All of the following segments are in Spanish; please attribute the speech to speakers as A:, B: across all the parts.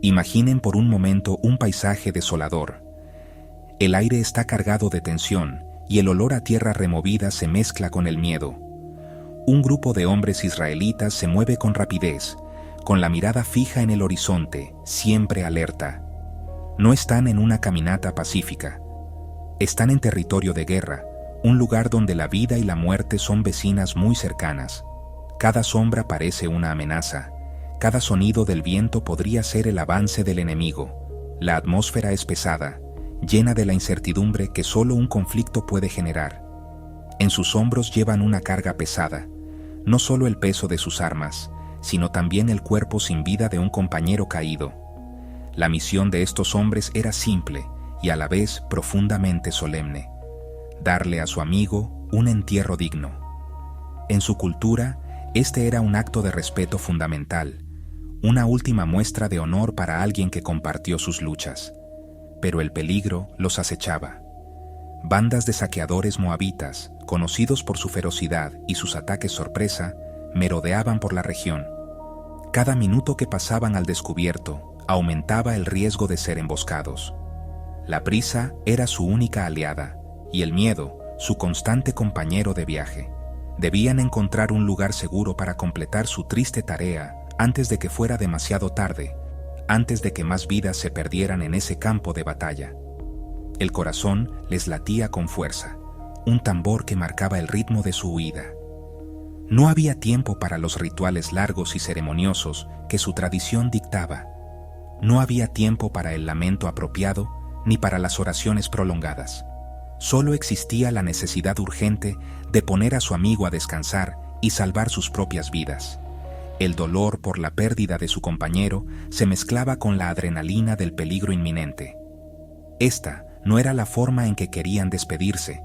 A: Imaginen por un momento un paisaje desolador. El aire está cargado de tensión y el olor a tierra removida se mezcla con el miedo. Un grupo de hombres israelitas se mueve con rapidez, con la mirada fija en el horizonte, siempre alerta. No están en una caminata pacífica. Están en territorio de guerra, un lugar donde la vida y la muerte son vecinas muy cercanas. Cada sombra parece una amenaza. Cada sonido del viento podría ser el avance del enemigo. La atmósfera es pesada, llena de la incertidumbre que solo un conflicto puede generar. En sus hombros llevan una carga pesada, no solo el peso de sus armas, sino también el cuerpo sin vida de un compañero caído. La misión de estos hombres era simple y a la vez profundamente solemne: darle a su amigo un entierro digno. En su cultura, este era un acto de respeto fundamental, una última muestra de honor para alguien que compartió sus luchas. Pero el peligro los acechaba. Bandas de saqueadores moabitas, conocidos por su ferocidad y sus ataques sorpresa, merodeaban por la región. Cada minuto que pasaban al descubierto aumentaba el riesgo de ser emboscados. La prisa era su única aliada, y el miedo, su constante compañero de viaje. Debían encontrar un lugar seguro para completar su triste tarea antes de que fuera demasiado tarde, antes de que más vidas se perdieran en ese campo de batalla. El corazón les latía con fuerza, un tambor que marcaba el ritmo de su huida. No había tiempo para los rituales largos y ceremoniosos que su tradición dictaba. No había tiempo para el lamento apropiado ni para las oraciones prolongadas. Solo existía la necesidad urgente de poner a su amigo a descansar y salvar sus propias vidas. El dolor por la pérdida de su compañero se mezclaba con la adrenalina del peligro inminente. Esta no era la forma en que querían despedirse,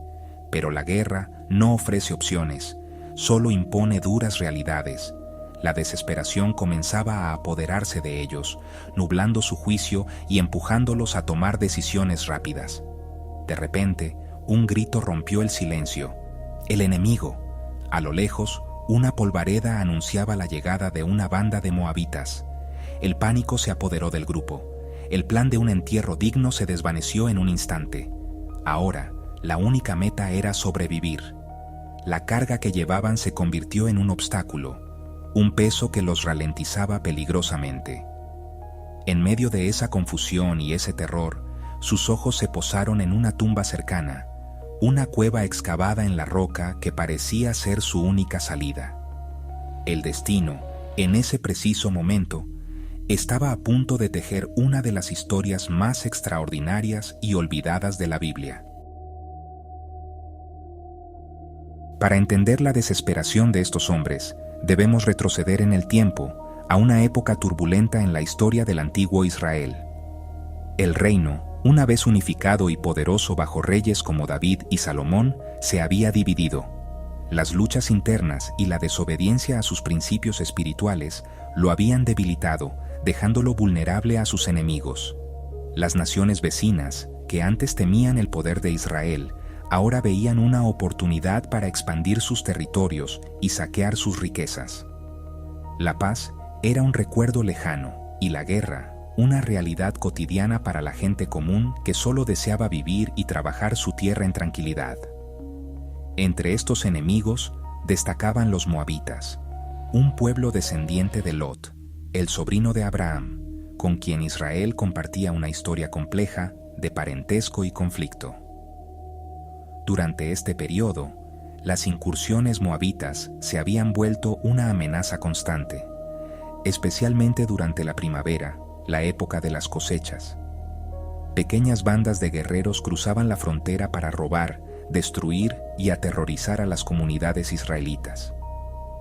A: pero la guerra no ofrece opciones, solo impone duras realidades. La desesperación comenzaba a apoderarse de ellos, nublando su juicio y empujándolos a tomar decisiones rápidas. De repente, un grito rompió el silencio. ¡El enemigo! A lo lejos, una polvareda anunciaba la llegada de una banda de moabitas. El pánico se apoderó del grupo. El plan de un entierro digno se desvaneció en un instante. Ahora, la única meta era sobrevivir. La carga que llevaban se convirtió en un obstáculo, un peso que los ralentizaba peligrosamente. En medio de esa confusión y ese terror, sus ojos se posaron en una tumba cercana, una cueva excavada en la roca que parecía ser su única salida. El destino, en ese preciso momento, estaba a punto de tejer una de las historias más extraordinarias y olvidadas de la Biblia. Para entender la desesperación de estos hombres, debemos retroceder en el tiempo, a una época turbulenta en la historia del antiguo Israel. El reino, una vez unificado y poderoso bajo reyes como David y Salomón, se había dividido. Las luchas internas y la desobediencia a sus principios espirituales lo habían debilitado, dejándolo vulnerable a sus enemigos. Las naciones vecinas, que antes temían el poder de Israel, ahora veían una oportunidad para expandir sus territorios y saquear sus riquezas. La paz era un recuerdo lejano y la guerra, una realidad cotidiana para la gente común que solo deseaba vivir y trabajar su tierra en tranquilidad. Entre estos enemigos destacaban los moabitas, un pueblo descendiente de Lot, el sobrino de Abraham, con quien Israel compartía una historia compleja de parentesco y conflicto. Durante este periodo, las incursiones moabitas se habían vuelto una amenaza constante, especialmente durante la primavera, la época de las cosechas. Pequeñas bandas de guerreros cruzaban la frontera para robar, destruir y aterrorizar a las comunidades israelitas.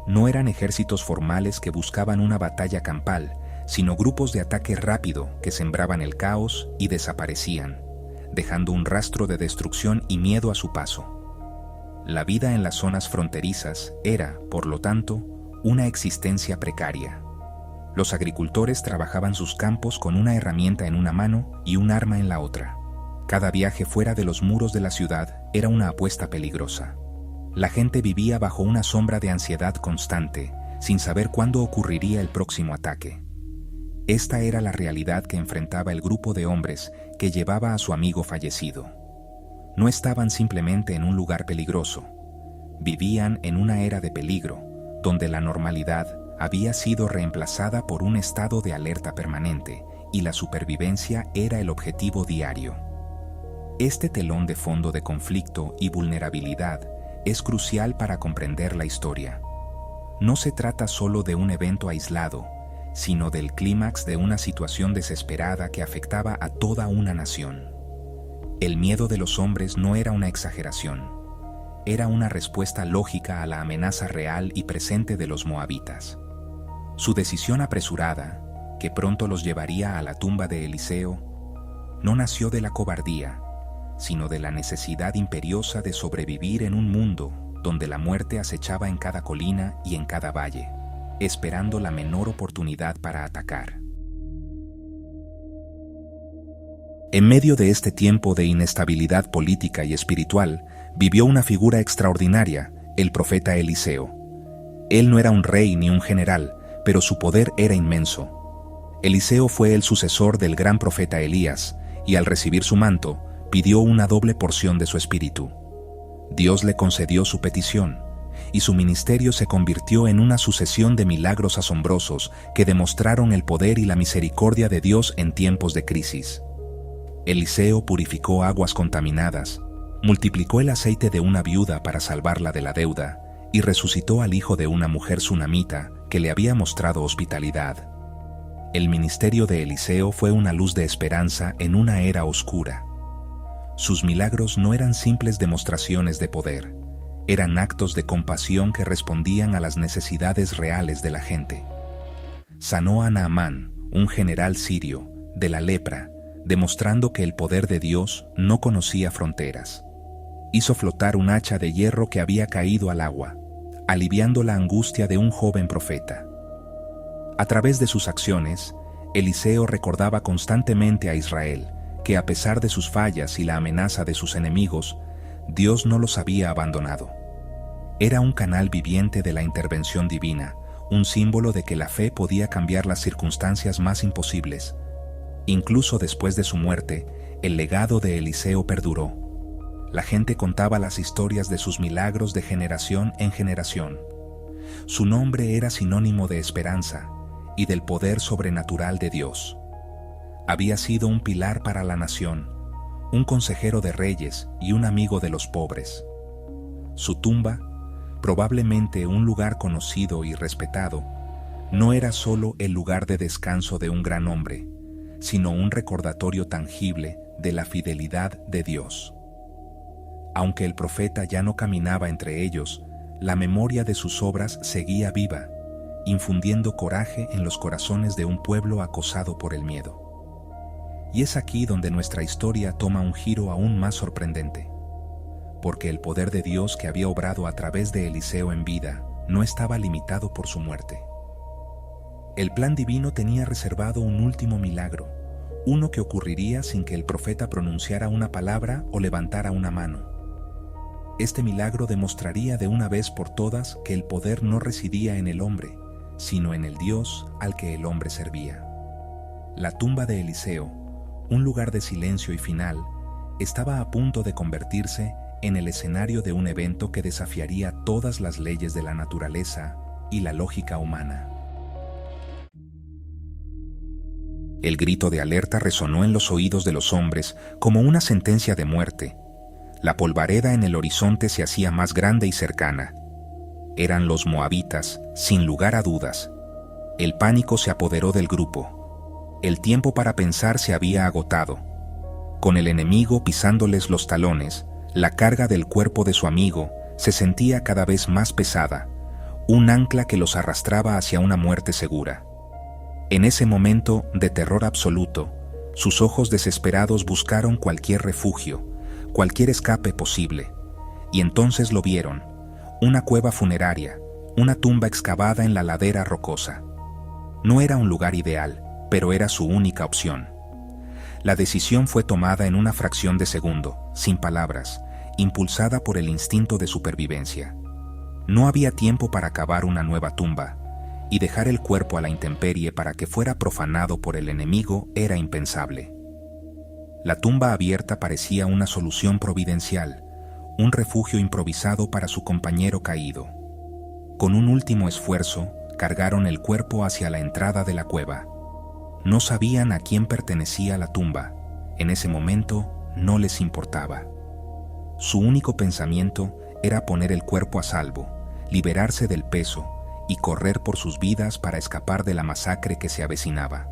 A: No eran ejércitos formales que buscaban una batalla campal, sino grupos de ataque rápido que sembraban el caos y desaparecían, dejando un rastro de destrucción y miedo a su paso. La vida en las zonas fronterizas era, por lo tanto, una existencia precaria. Los agricultores trabajaban sus campos con una herramienta en una mano y un arma en la otra. Cada viaje fuera de los muros de la ciudad era una apuesta peligrosa. La gente vivía bajo una sombra de ansiedad constante, sin saber cuándo ocurriría el próximo ataque. Esta era la realidad que enfrentaba el grupo de hombres que llevaba a su amigo fallecido. No estaban simplemente en un lugar peligroso. Vivían en una era de peligro, donde la normalidad había sido reemplazada por un estado de alerta permanente y la supervivencia era el objetivo diario. Este telón de fondo de conflicto y vulnerabilidad es crucial para comprender la historia. No se trata solo de un evento aislado, sino del clímax de una situación desesperada que afectaba a toda una nación. El miedo de los hombres no era una exageración, era una respuesta lógica a la amenaza real y presente de los moabitas. Su decisión apresurada, que pronto los llevaría a la tumba de Eliseo, no nació de la cobardía, sino de la necesidad imperiosa de sobrevivir en un mundo donde la muerte acechaba en cada colina y en cada valle, esperando la menor oportunidad para atacar. En medio de este tiempo de inestabilidad política y espiritual, vivió una figura extraordinaria, el profeta Eliseo. Él no era un rey ni un general, pero su poder era inmenso. Eliseo fue el sucesor del gran profeta Elías, y al recibir su manto, pidió una doble porción de su espíritu. Dios le concedió su petición, y su ministerio se convirtió en una sucesión de milagros asombrosos que demostraron el poder y la misericordia de Dios en tiempos de crisis. Eliseo purificó aguas contaminadas, multiplicó el aceite de una viuda para salvarla de la deuda, y resucitó al hijo de una mujer tsunamita que le había mostrado hospitalidad. El ministerio de Eliseo fue una luz de esperanza en una era oscura. Sus milagros no eran simples demostraciones de poder, eran actos de compasión que respondían a las necesidades reales de la gente. Sanó a Naamán, un general sirio, de la lepra, demostrando que el poder de Dios no conocía fronteras. Hizo flotar un hacha de hierro que había caído al agua, aliviando la angustia de un joven profeta. A través de sus acciones, Eliseo recordaba constantemente a Israel que a pesar de sus fallas y la amenaza de sus enemigos, Dios no los había abandonado. Era un canal viviente de la intervención divina, un símbolo de que la fe podía cambiar las circunstancias más imposibles. Incluso después de su muerte, el legado de Eliseo perduró. La gente contaba las historias de sus milagros de generación en generación. Su nombre era sinónimo de esperanza y del poder sobrenatural de Dios. Había sido un pilar para la nación, un consejero de reyes y un amigo de los pobres. Su tumba, probablemente un lugar conocido y respetado, no era solo el lugar de descanso de un gran hombre, sino un recordatorio tangible de la fidelidad de Dios. Aunque el profeta ya no caminaba entre ellos, la memoria de sus obras seguía viva, infundiendo coraje en los corazones de un pueblo acosado por el miedo. Y es aquí donde nuestra historia toma un giro aún más sorprendente, porque el poder de Dios que había obrado a través de Eliseo en vida no estaba limitado por su muerte. El plan divino tenía reservado un último milagro, uno que ocurriría sin que el profeta pronunciara una palabra o levantara una mano. Este milagro demostraría de una vez por todas que el poder no residía en el hombre, sino en el Dios al que el hombre servía. La tumba de Eliseo, un lugar de silencio y final, estaba a punto de convertirse en el escenario de un evento que desafiaría todas las leyes de la naturaleza y la lógica humana. El grito de alerta resonó en los oídos de los hombres como una sentencia de muerte. La polvareda en el horizonte se hacía más grande y cercana. Eran los moabitas, sin lugar a dudas. El pánico se apoderó del grupo. El tiempo para pensar se había agotado. Con el enemigo pisándoles los talones, la carga del cuerpo de su amigo se sentía cada vez más pesada, un ancla que los arrastraba hacia una muerte segura. En ese momento de terror absoluto, sus ojos desesperados buscaron cualquier refugio, cualquier escape posible, y entonces lo vieron, una cueva funeraria, una tumba excavada en la ladera rocosa. No era un lugar ideal, pero era su única opción. La decisión fue tomada en una fracción de segundo, sin palabras, impulsada por el instinto de supervivencia. No había tiempo para cavar una nueva tumba. y dejar el cuerpo a la intemperie para que fuera profanado por el enemigo era impensable. La tumba abierta parecía una solución providencial, un refugio improvisado para su compañero caído. Con un último esfuerzo, cargaron el cuerpo hacia la entrada de la cueva. No sabían a quién pertenecía la tumba. En ese momento no les importaba. Su único pensamiento era poner el cuerpo a salvo, liberarse del peso y correr por sus vidas para escapar de la masacre que se avecinaba.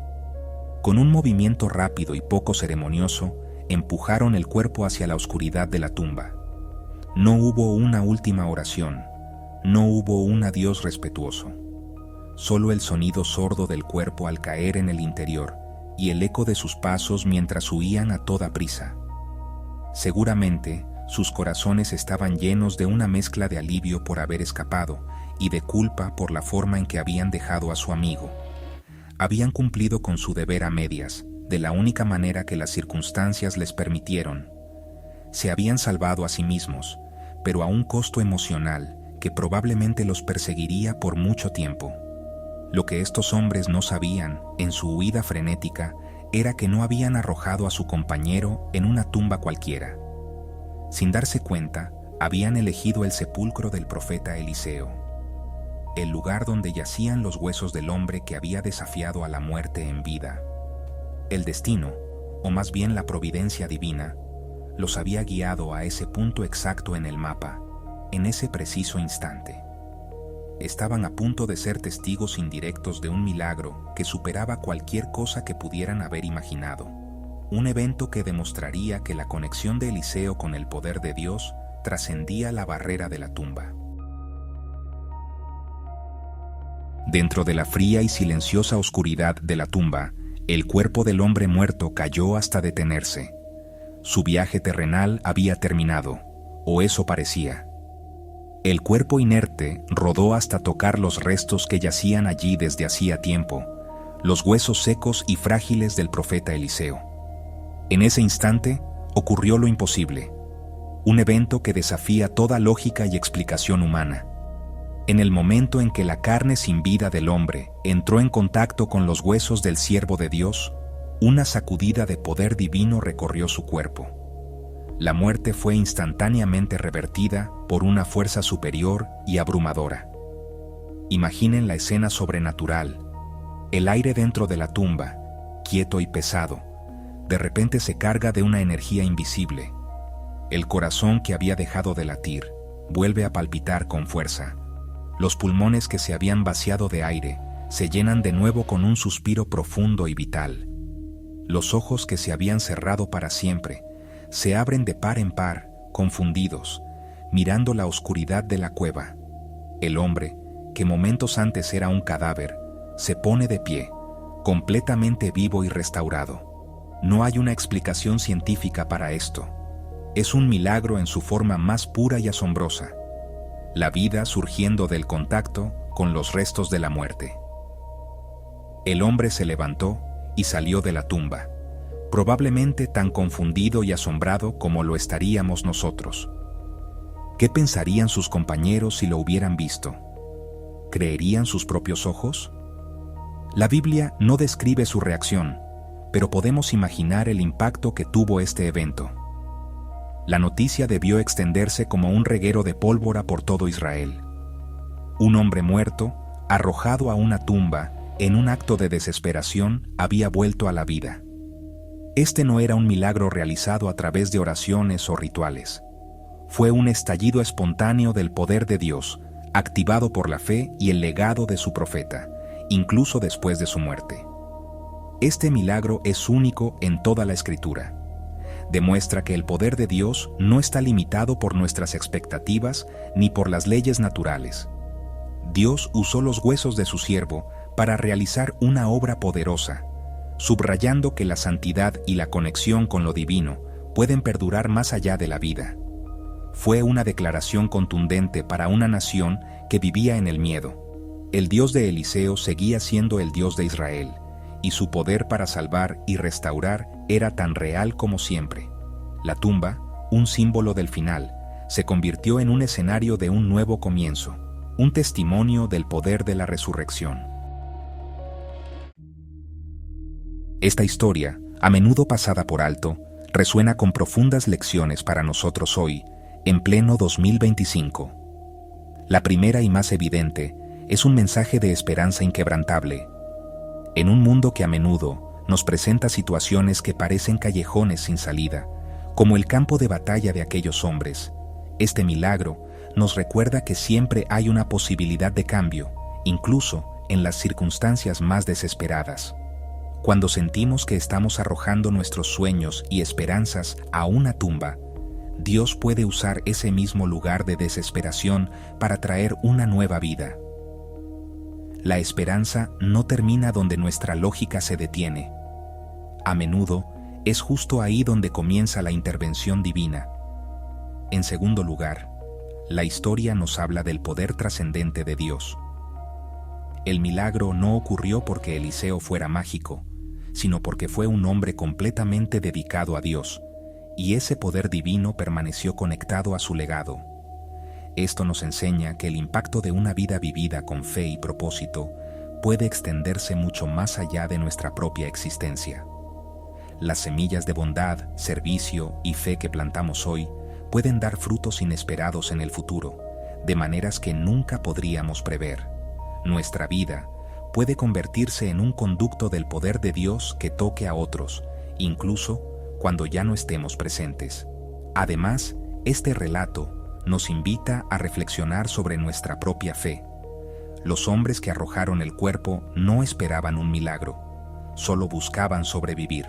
A: Con un movimiento rápido y poco ceremonioso, empujaron el cuerpo hacia la oscuridad de la tumba. No hubo una última oración, no hubo un adiós respetuoso. Solo el sonido sordo del cuerpo al caer en el interior y el eco de sus pasos mientras huían a toda prisa. Seguramente, sus corazones estaban llenos de una mezcla de alivio por haber escapado y de culpa por la forma en que habían dejado a su amigo. Habían cumplido con su deber a medias, de la única manera que las circunstancias les permitieron. Se habían salvado a sí mismos, pero a un costo emocional que probablemente los perseguiría por mucho tiempo. Lo que estos hombres no sabían, en su huida frenética, era que no habían arrojado a su compañero en una tumba cualquiera. Sin darse cuenta, habían elegido el sepulcro del profeta Eliseo, el lugar donde yacían los huesos del hombre que había desafiado a la muerte en vida. El destino, o más bien la providencia divina, los había guiado a ese punto exacto en el mapa, en ese preciso instante. Estaban a punto de ser testigos indirectos de un milagro que superaba cualquier cosa que pudieran haber imaginado. Un evento que demostraría que la conexión de Eliseo con el poder de Dios trascendía la barrera de la tumba. Dentro de la fría y silenciosa oscuridad de la tumba, el cuerpo del hombre muerto cayó hasta detenerse. Su viaje terrenal había terminado, o eso parecía. El cuerpo inerte rodó hasta tocar los restos que yacían allí desde hacía tiempo, los huesos secos y frágiles del profeta Eliseo. En ese instante ocurrió lo imposible, un evento que desafía toda lógica y explicación humana. En el momento en que la carne sin vida del hombre entró en contacto con los huesos del siervo de Dios, una sacudida de poder divino recorrió su cuerpo. La muerte fue instantáneamente revertida por una fuerza superior y abrumadora. Imaginen la escena sobrenatural. El aire dentro de la tumba, quieto y pesado, de repente se carga de una energía invisible. El corazón que había dejado de latir vuelve a palpitar con fuerza. Los pulmones que se habían vaciado de aire se llenan de nuevo con un suspiro profundo y vital. Los ojos que se habían cerrado para siempre se abren de par en par, confundidos, mirando la oscuridad de la cueva. El hombre, que momentos antes era un cadáver, se pone de pie, completamente vivo y restaurado. No hay una explicación científica para esto. Es un milagro en su forma más pura y asombrosa. La vida surgiendo del contacto con los restos de la muerte. El hombre se levantó y salió de la tumba, probablemente tan confundido y asombrado como lo estaríamos nosotros. ¿Qué pensarían sus compañeros si lo hubieran visto? ¿Creerían sus propios ojos? La Biblia no describe su reacción, pero podemos imaginar el impacto que tuvo este evento. La noticia debió extenderse como un reguero de pólvora por todo Israel. Un hombre muerto, arrojado a una tumba, en un acto de desesperación, había vuelto a la vida. Este no era un milagro realizado a través de oraciones o rituales. Fue un estallido espontáneo del poder de Dios, activado por la fe y el legado de su profeta, incluso después de su muerte. Este milagro es único en toda la Escritura. Demuestra que el poder de Dios no está limitado por nuestras expectativas ni por las leyes naturales. Dios usó los huesos de su siervo para realizar una obra poderosa, subrayando que la santidad y la conexión con lo divino pueden perdurar más allá de la vida. Fue una declaración contundente para una nación que vivía en el miedo. El Dios de Eliseo seguía siendo el Dios de Israel, y su poder para salvar y restaurar era tan real como siempre. La tumba, un símbolo del final, se convirtió en un escenario de un nuevo comienzo. Un testimonio del poder de la resurrección. Esta historia, a menudo pasada por alto, resuena con profundas lecciones para nosotros hoy, en pleno 2025. La primera y más evidente es un mensaje de esperanza inquebrantable. En un mundo que a menudo nos presenta situaciones que parecen callejones sin salida, como el campo de batalla de aquellos hombres, este milagro nos recuerda que siempre hay una posibilidad de cambio, incluso en las circunstancias más desesperadas. Cuando sentimos que estamos arrojando nuestros sueños y esperanzas a una tumba, Dios puede usar ese mismo lugar de desesperación para traer una nueva vida. La esperanza no termina donde nuestra lógica se detiene. A menudo, es justo ahí donde comienza la intervención divina. En segundo lugar, la historia nos habla del poder trascendente de Dios. El milagro no ocurrió porque Eliseo fuera mágico, sino porque fue un hombre completamente dedicado a Dios, y ese poder divino permaneció conectado a su legado. Esto nos enseña que el impacto de una vida vivida con fe y propósito puede extenderse mucho más allá de nuestra propia existencia. Las semillas de bondad, servicio y fe que plantamos hoy pueden dar frutos inesperados en el futuro, de maneras que nunca podríamos prever. Nuestra vida puede convertirse en un conducto del poder de Dios que toque a otros, incluso cuando ya no estemos presentes. Además, este relato nos invita a reflexionar sobre nuestra propia fe. Los hombres que arrojaron el cuerpo no esperaban un milagro, solo buscaban sobrevivir.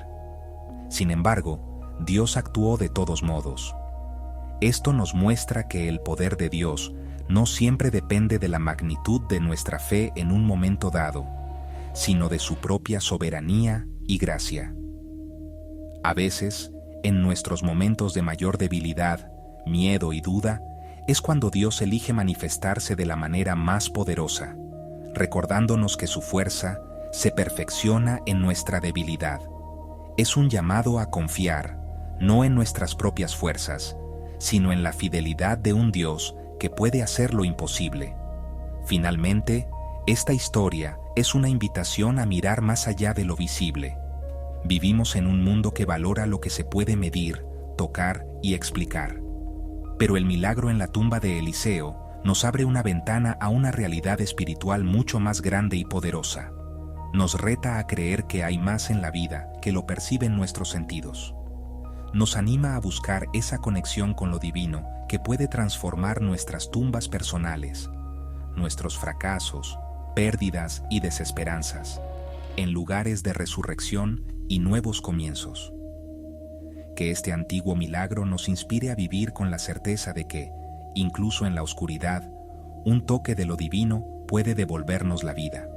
A: Sin embargo, Dios actuó de todos modos. Esto nos muestra que el poder de Dios no siempre depende de la magnitud de nuestra fe en un momento dado, sino de su propia soberanía y gracia. A veces, en nuestros momentos de mayor debilidad, miedo y duda, es cuando Dios elige manifestarse de la manera más poderosa, recordándonos que su fuerza se perfecciona en nuestra debilidad. Es un llamado a confiar, no en nuestras propias fuerzas, sino en la fidelidad de un Dios que puede hacer lo imposible. Finalmente, esta historia es una invitación a mirar más allá de lo visible. Vivimos en un mundo que valora lo que se puede medir, tocar y explicar. Pero el milagro en la tumba de Eliseo nos abre una ventana a una realidad espiritual mucho más grande y poderosa. Nos reta a creer que hay más en la vida que lo perciben nuestros sentidos. Nos anima a buscar esa conexión con lo divino que puede transformar nuestras tumbas personales, nuestros fracasos, pérdidas y desesperanzas, en lugares de resurrección y nuevos comienzos. Que este antiguo milagro nos inspire a vivir con la certeza de que, incluso en la oscuridad, un toque de lo divino puede devolvernos la vida.